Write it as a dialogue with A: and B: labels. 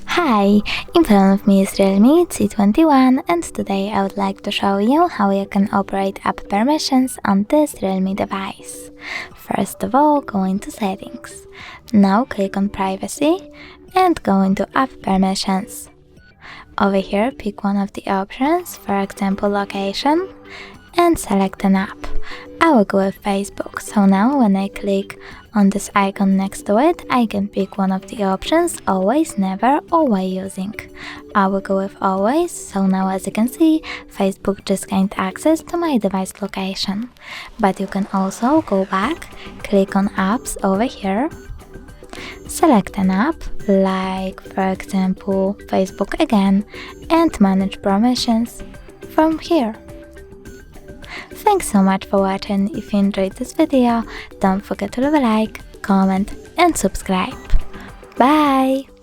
A: Hi, in front of me is REALME C21 and today I would like to show you how you can operate app permissions on this REALME device. First of all, go into Settings. Now click on Privacy and go into App Permissions. Over here, pick one of the options, for example Location, and select an app. I will go with Facebook, so now when I click on this icon next to it, I can pick one of the options, Always, Never, or While Using. I will go with Always, so now as you can see, Facebook just gained access to my device location. But you can also go back, click on Apps over here, select an app, like for example Facebook again, and manage permissions from here. Thanks so much for watching. If you enjoyed this video, don't forget to leave a like, comment and subscribe. Bye!